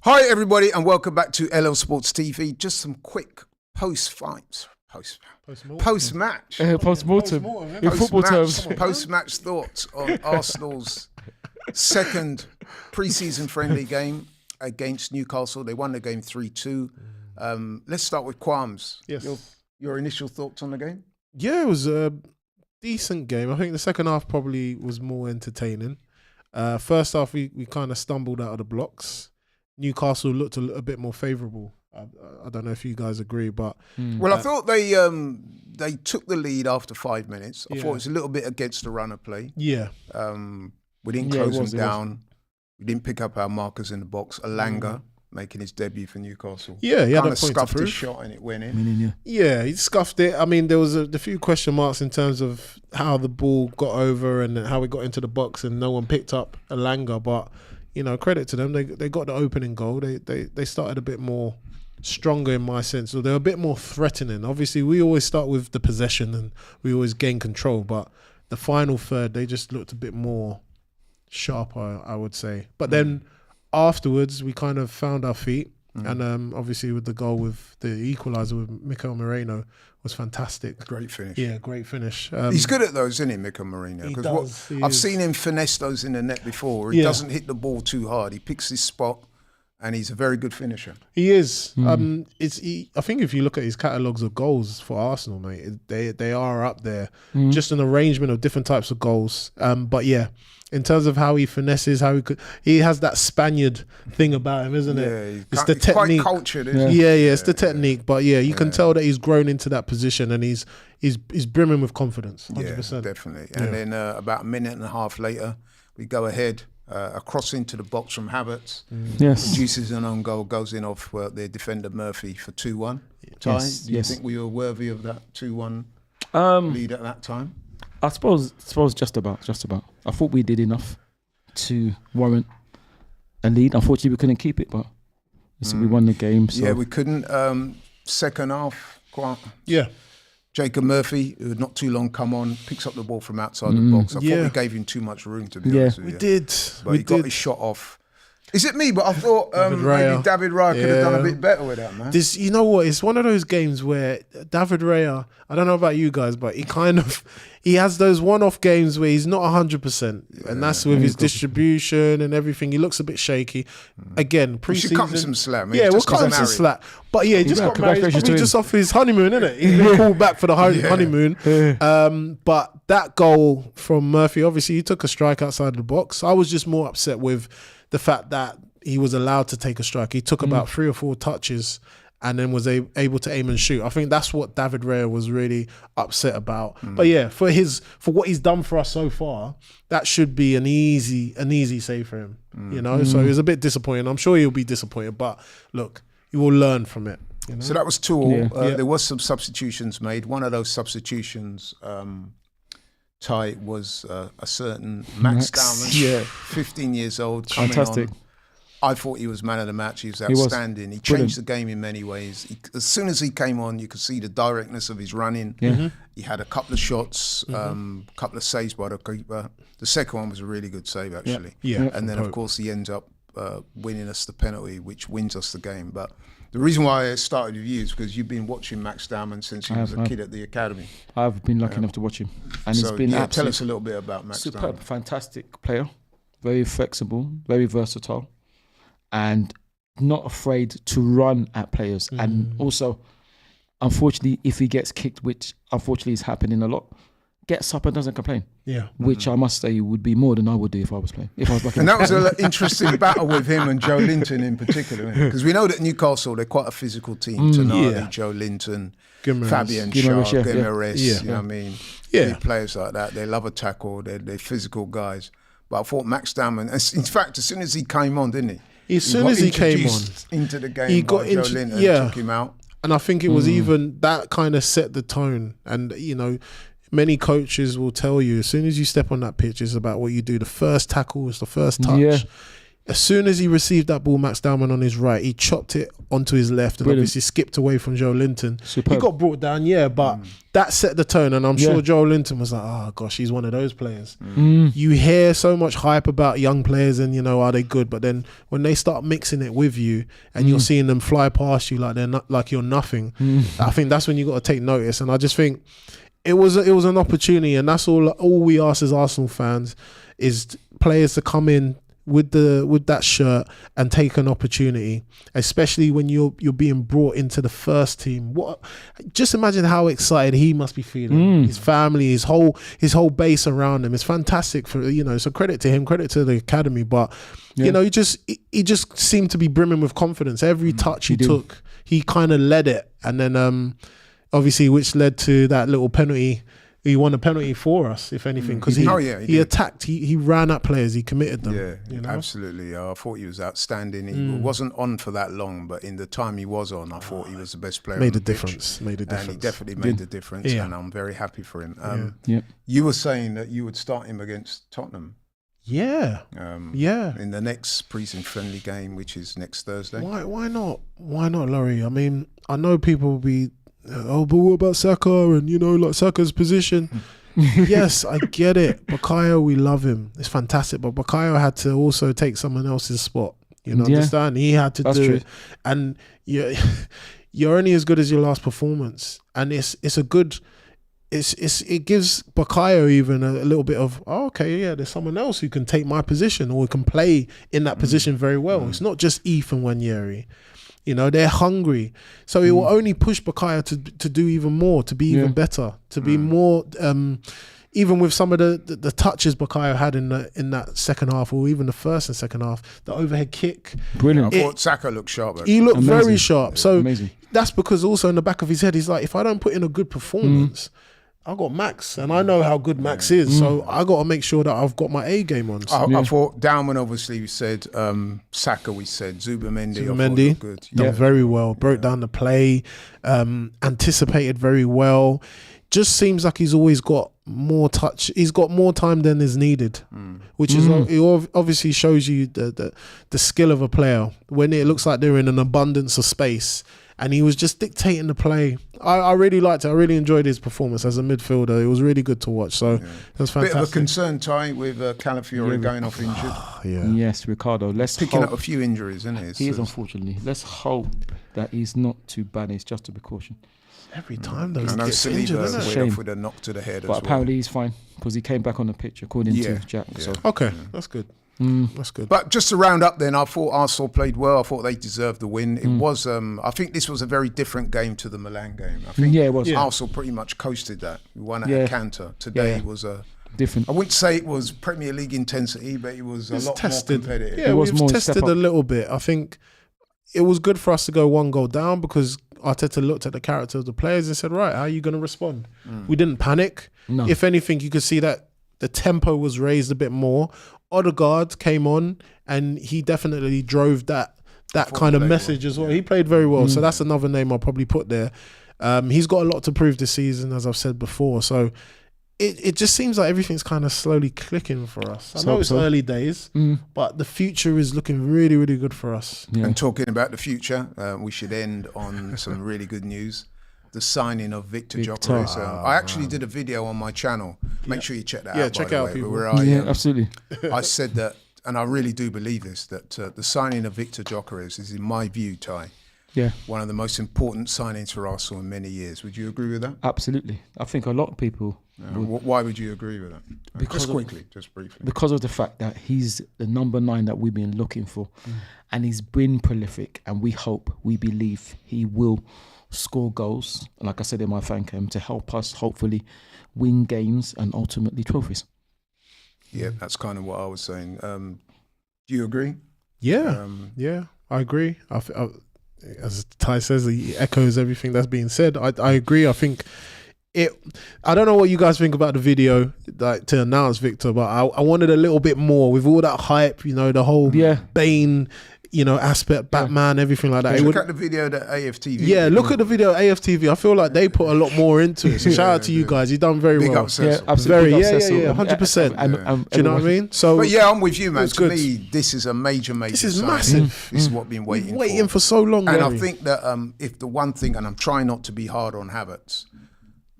Hi everybody and welcome back to LL Sports TV. Just some quick post-match thoughts on Arsenal's second pre-season friendly game against Newcastle. They won the game 3-2. Let's start with Qualms. Yes. Your initial thoughts on the game? Yeah, it was a decent game. I think the second half probably was more entertaining. First half, we kind of stumbled out of the blocks. Newcastle looked a bit more favourable. I don't know if you guys agree, but well, I thought they took the lead after 5 minutes. I thought it was a little bit against the run of play. Yeah, we didn't close them down. We didn't pick up our markers in the box. Alanga making his debut for Newcastle. Yeah, he had a point scuffed his shot and it went in. Yeah, he scuffed it. I mean, there was a few question marks in terms of how the ball got over and how it got into the box, and no one picked up Alanga, but. You know, credit to them. They got the opening goal. They started a bit more stronger in my sense. So they're a bit more threatening. Obviously, we always start with the possession and we always gain control. But the final third, they just looked a bit more sharper, I would say. But then afterwards, we kind of found our feet. And obviously with the goal with the equaliser with Mikel Moreno was fantastic. Great finish. Yeah, great finish. He's good at those, isn't he, Mikel Moreno? Because I've seen him finesse those in the net before. He doesn't hit the ball too hard. He picks his spot and he's a very good finisher. He is. I think if you look at his catalogues of goals for Arsenal, mate, they are up there. Just an arrangement of different types of goals. But yeah, in terms of how he finesses, he has that Spaniard thing about him, isn't it? It's the technique. Quite cultured, isn't he? Yeah, it's the technique. But yeah, you can tell that he's grown into that position and he's brimming with confidence. 100%. Yeah, definitely. And then about a minute and a half later, we go ahead. A cross into the box from Havertz. Produces an own goal, goes in off their defender Murphy for 2-1. Ty, do you think we were worthy of that 2-1 lead at that time? I suppose just about. I thought we did enough to warrant a lead. Unfortunately, we couldn't keep it, but we won the game. So. Yeah, we couldn't. Second half, Yeah. Jacob Murphy, who had not too long come on, picks up the ball from outside the box. I thought we gave him too much room, to be honest with you. We did. But he got his shot off. Is it me? But I thought maybe David Raya could have done a bit better with that, man. You know what? It's one of those games where David Raya, I don't know about you guys, but he has those one-off games where he's not 100%. And that's with his distribution and everything. He looks a bit shaky. Again, pre-season. We should cut him some slack. Yeah, we'll cut him some slack. But yeah, he just got married. He's just off his honeymoon, isn't it? He's been called back for the honeymoon. But that goal from Murphy, obviously he took a strike outside of the box. I was just more upset with the fact that he was allowed to take a strike. He took about 3 or 4 touches and then was able to aim and shoot. I think that's what David Raya was really upset about. But yeah, for what he's done for us so far, that should be an easy save for him. You know, so it was a bit disappointing. I'm sure he'll be disappointed, but look, he will learn from it. You know? So that was 2-2. There was some substitutions made. One of those substitutions, Ty, was a certain Max Dowman, 15 years old, coming fantastic. On. I thought he was man of the match. He was outstanding. He changed the game in many ways. As soon as he came on, you could see the directness of his running. He had a couple of shots, couple of saves by the keeper. The second one was a really good save, actually. And then, of course, he ends up winning us the penalty, which wins us the game. But the reason why I started with you is because you've been watching Max Dowman since he was a kid at the academy. I've been lucky enough to watch him. And so, he's been tell us a little bit about Max Dowman. Fantastic player, very flexible, very versatile, and not afraid to run at players. And also, unfortunately, if he gets kicked, which unfortunately is happening a lot, gets up and doesn't complain. Which I must say would be more than I would do if I was playing. If I was lucky. And that was an interesting battle with him and Joe Linton in particular, because we know that Newcastle, they're quite a physical team. Tonali, Joe Linton, Fabian Schär, Guimaraes, you know what I mean? Big players like that. They love a tackle. They're physical guys. But I thought Max Dowman, in fact, as soon as he came on, didn't he? As soon as he came on into the game, he got Joe Linton took him out. And I think it was even that kind of set the tone. And, you know, many coaches will tell you as soon as you step on that pitch, it's about what you do. The first tackle is the first touch. as soon as he received that ball, Max Dowman on his right, he chopped it onto his left and obviously skipped away from Joe Linton. Superb. He got brought down, but that set the tone. And I'm sure Joe Linton was like, oh gosh, he's one of those players. You hear so much hype about young players and, are they good? But then when they start mixing it with you and you're seeing them fly past you like they're not, like you're nothing, I think that's when you got to take notice. And I just think it was an opportunity, and that's all we ask as Arsenal fans is players to come in with that shirt and take an opportunity, especially when you're being brought into the first team. Just imagine how excited he must be feeling. His family, his whole base around him. It's fantastic for so credit to him, credit to the academy. But he just seemed to be brimming with confidence. Every touch he took, he kind of led it, and then obviously which led to that little penalty. He won a penalty for us, if anything, because he attacked. He ran at players. He committed them. Yeah, absolutely. I thought he was outstanding. He wasn't on for that long, but in the time he was on, I thought he was the best player. Made a difference. And he definitely made the difference. And I'm very happy for him. You were saying that you would start him against Tottenham. Yeah. In the next pre-season friendly game, which is next Thursday. Why not? Why not, Laurie? I mean, I know people will be. Oh, but what about Saka and like Saka's position? Yes, I get it. Bukayo, we love him. It's fantastic, but Bukayo had to also take someone else's spot. Understand? He had to do it, and you're only as good as your last performance. And it gives Bukayo even a little bit of there's someone else who can take my position or can play in that position very well. It's not just Ethan Nwaneri. They're hungry. So it will only push Bukayo to do even more, to be even better, to be more, even with some of the touches Bukayo had in that second half, or even the first and second half, the overhead kick. Brilliant. I thought Saka looked sharp. He looked very sharp. So that's because also in the back of his head, he's like, if I don't put in a good performance, I got Max, and I know how good Max is, so I got to make sure that I've got my A game on. I thought Dowman, obviously, we said Saka, we said Zubimendi good. Done very well, broke down the play, anticipated very well. Just seems like he's always got more touch. He's got more time than is needed, which is it obviously shows you the skill of a player when it looks like they're in an abundance of space. And he was just dictating the play. I really liked it. I really enjoyed his performance as a midfielder. It was really good to watch. So it was fantastic. Bit of a concern, Ty, with Calafiori going off injured. Yes, Ricardo. Let's picking up a few injuries, isn't he? He is, unfortunately. Let's hope that he's not too bad. It's just a precaution. Every time those gets injured, isn't it? Went off with a knock to the head. But apparently he's fine because he came back on the pitch according to Jack. Yeah. So that's good. That's good. But just to round up then, I thought Arsenal played well. I thought they deserved the win. It was, I think this was a very different game to the Milan game. I think it was. Arsenal pretty much coasted that. We won at a canter. Today was a different. I wouldn't say it was Premier League intensity, but it was a lot more competitive. Yeah, we've tested a little bit. I think it was good for us to go one goal down because Arteta looked at the character of the players and said, right, how are you going to respond? We didn't panic. No. If anything, you could see that the tempo was raised a bit more. Odegaard came on and he definitely drove that kind of message as well. He played very well. So that's another name I'll probably put there. He's got a lot to prove this season, as I've said before. So it just seems like everything's kind of slowly clicking for us. I know it's early days, but the future is looking really, really good for us. Yeah. And talking about the future, we should end on some really good news. The signing of Victor Gyökeres. I actually did a video on my channel. Make sure you check that out. Yeah, check out people. Absolutely. I said that, and I really do believe this, that the signing of Victor Gyökeres is, in my view, Ty, one of the most important signings for Arsenal in many years. Would you agree with that? Absolutely. I think a lot of people would. Why would you agree with that? Just briefly. Because of the fact that he's the number 9 that we've been looking for, and he's been prolific, and we believe he will score goals, like I said in my fan cam, to help us hopefully win games and ultimately trophies. Yeah, that's kind of what I was saying. Do you agree? Yeah, I agree. As Ty says, he echoes everything that's being said. I agree. I think I don't know what you guys think about the video, like to announce Victor, but I wanted a little bit more with all that hype, the whole Bane aspect, Batman, everything like that. Look at the video that AFTV. Yeah, look at the video AFTV. I feel like they put a lot more into it. So shout out to you guys. You've done very well. Yeah, absolutely. Yeah, 100%. Do you know what I mean? So, but yeah, I'm with you, man. To me, this is a major. This is massive. This is what we've been waiting for so long. And I think that if the one thing, and I'm trying not to be hard on Havertz,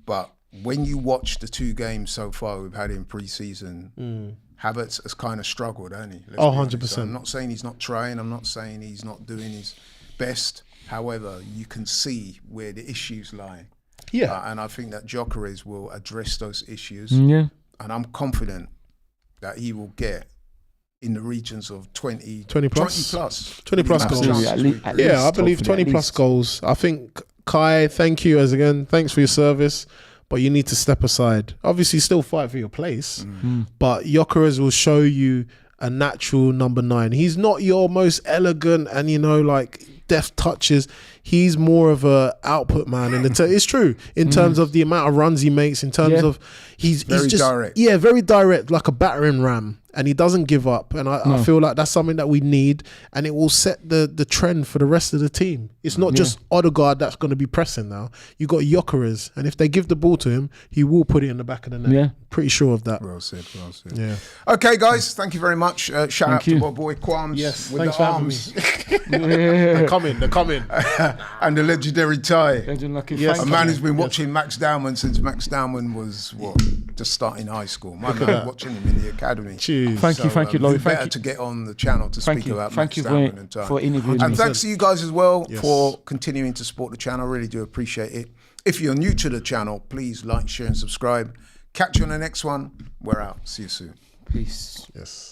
but when you watch the 2 games so far we've had in pre-season, Havertz has kind of struggled, hasn't he? 100%. So I'm not saying he's not trying. I'm not saying he's not doing his best. However, you can see where the issues lie. Yeah. And I think that Gyökeres will address those issues. Yeah. And I'm confident that he will get in the regions of 20 plus goals. Yeah, I believe 20 plus goals. I think, Kai, thank you thanks for your service. But you need to step aside. Obviously, still fight for your place. But Gyökeres will show you a natural number 9. He's not your most elegant and deft touches. He's more of a output man. And it's true in terms of the amount of runs he makes. In terms of he's just direct. Yeah, very direct, like a battering ram. And he doesn't give up. And I feel like that's something that we need. And it will set the trend for the rest of the team. It's not just Odegaard that's going to be pressing now. You got Gyökeres. And if they give the ball to him, he will put it in the back of the net. Yeah. Pretty sure of that. Well said. Yeah. Okay, guys. Thank you very much. Shout out to my boy Quams. Yes. With Thanks the for having arms. They're coming. And the legendary tie. Yes. A man who's been watching Max Dowman since Max Dowman was, just starting high school. My man watching him in the academy. Cheers. Thank you, Laurie. Better to get on the channel to speak about Max Thank you Dowman for interviewing me. And thanks to you guys as well for continuing to support the channel. I really do appreciate it. If you're new to the channel, please like, share and subscribe. Catch you on the next one. We're out. See you soon. Peace. Yes.